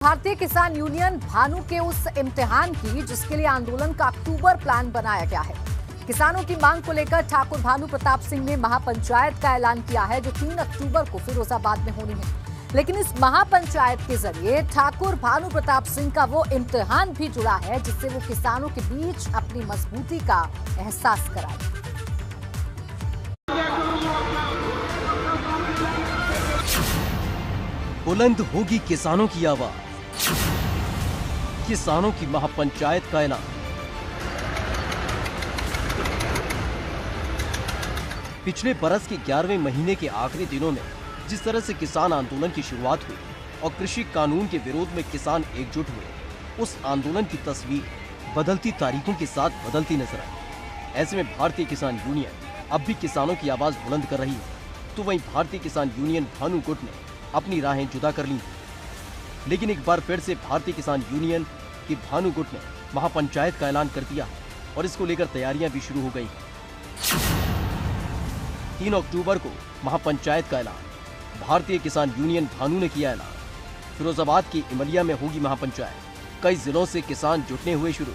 भारतीय किसान यूनियन भानु के उस इम्तिहान की जिसके लिए आंदोलन का अक्टूबर प्लान बनाया गया है। किसानों की मांग को लेकर ठाकुर भानु प्रताप सिंह ने महापंचायत का ऐलान किया है जो 3 अक्टूबर को फिरोजाबाद में होनी है। लेकिन इस महापंचायत के जरिए ठाकुर भानु प्रताप सिंह का वो इम्तिहान भी जुड़ा है जिससे वो किसानों के बीच अपनी मजबूती का एहसास कराए। बुलंद होगी किसानों की आवाज, किसानों की महापंचायत का ऐलान। पिछले बरस के 11वें महीने के आखिरी दिनों में जिस तरह से किसान आंदोलन की शुरुआत हुई और कृषि कानून के विरोध में किसान एकजुट हुए, उस आंदोलन की तस्वीर बदलती तारीखों के साथ बदलती नजर आई। ऐसे में भारतीय किसान यूनियन अब भी किसानों की आवाज बुलंद कर रही है, तो वहीं भारतीय किसान यूनियन भानु गुट ने अपनी राहें जुदा कर ली। लेकिन एक बार फिर से भारतीय किसान यूनियन की भानु गुट ने महापंचायत का ऐलान कर दिया और इसको लेकर तैयारियां भी शुरू हो गई। 3 अक्टूबर को महापंचायत का ऐलान, भारतीय किसान यूनियन भानु ने किया ऐलान। फिरोजाबाद की इमलिया में होगी महापंचायत। कई जिलों से किसान जुटने हुए शुरू।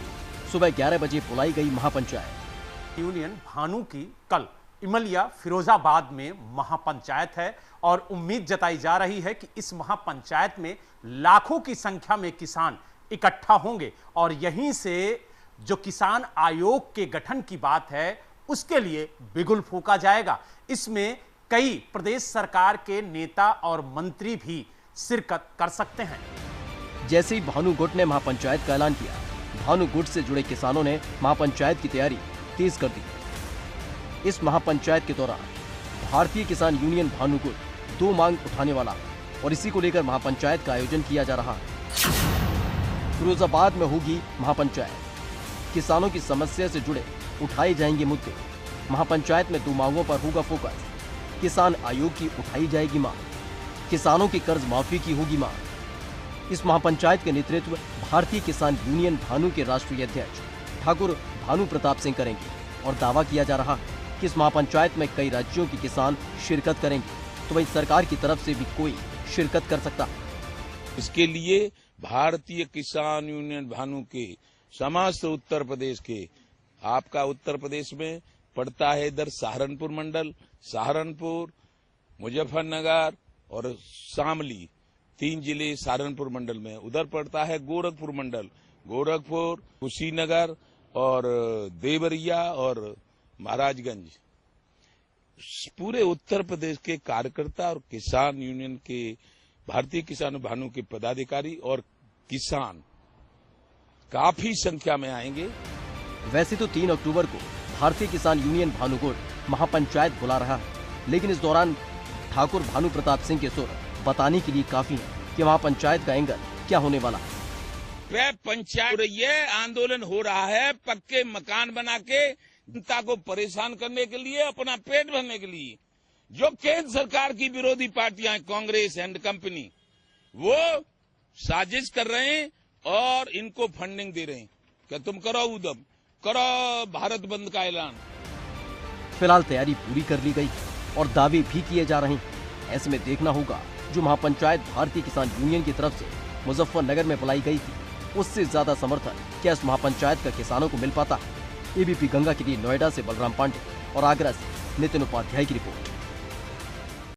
सुबह 11 बजे बुलाई गई महापंचायत। यूनियन भानु की कल इमलिया फिरोजाबाद में महापंचायत है और उम्मीद जताई जा रही है कि इस महापंचायत में लाखों की संख्या में किसान इकट्ठा होंगे और यहीं से जो किसान आयोग के गठन की बात है उसके लिए बिगुल फूंका जाएगा। इसमें कई प्रदेश सरकार के नेता और मंत्री भी शिरकत कर सकते हैं। जैसे ही भानु गुट ने महापंचायत का ऐलान किया, भानु गुट से जुड़े किसानों ने महापंचायत की तैयारी तेज कर दी। इस महापंचायत के दौरान भारतीय किसान यूनियन भानु गुट 2 मांग उठाने वाला है और इसी को लेकर महापंचायत का आयोजन किया जा रहा है। फिरोजाबाद में होगी महापंचायत। किसानों की समस्या से जुड़े उठाए जाएंगे मुद्दे। महापंचायत में 2 मांगों पर होगा फोकस। किसान आयोग की उठाई जाएगी मांग, किसानों की कर्ज माफी की होगी मांग। इस महापंचायत के नेतृत्व भारतीय किसान यूनियन भानु के राष्ट्रीय अध्यक्ष ठाकुर भानु प्रताप सिंह करेंगे और दावा किया जा रहा है कि इस महापंचायत में कई राज्यों के किसान शिरकत करेंगे, तो वहीं सरकार की तरफ से भी कोई शिरकत कर सकता है। इसके लिए भारतीय किसान यूनियन भानु के समस्त उत्तर प्रदेश के, आपका उत्तर प्रदेश में पड़ता है इधर सहारनपुर मंडल, सहारनपुर, मुजफ्फरनगर और शामली, 3 जिले सहारनपुर मंडल में। उधर पड़ता है गोरखपुर मंडल, गोरखपुर, कुशीनगर और देवरिया और महाराजगंज। पूरे उत्तर प्रदेश के कार्यकर्ता और किसान यूनियन के, भारतीय किसान भानु के पदाधिकारी और किसान काफी संख्या में आएंगे। वैसे तो 3 अक्टूबर को भारतीय किसान यूनियन भानु गुट महापंचायत बुला रहा है, लेकिन इस दौरान ठाकुर भानु प्रताप सिंह के सुर बताने के लिए काफी है कि महापंचायत का एंगल क्या होने वाला है। पंचायत ये आंदोलन हो रहा है पक्के मकान बना के जनता को परेशान करने के लिए, अपना पेट भरने के लिए। जो केंद्र सरकार की विरोधी पार्टियां, कांग्रेस एंड कंपनी, वो साजिश कर रहे हैं और इनको फंडिंग दे रहे हैं कि तुम करो उदम, करो भारत बंद का ऐलान। फिलहाल तैयारी पूरी कर ली गई और दावे भी किए जा रहे हैं। ऐसे में देखना होगा जो महापंचायत भारतीय किसान यूनियन की तरफ से मुजफ्फरनगर में बुलाई गई थी, उससे ज्यादा समर्थन क्या इस महापंचायत का किसानों को मिल पाता है। एबीपी गंगा के लिए नोएडा से बलराम पांडे और आगरा से नितिन उपाध्याय की रिपोर्ट।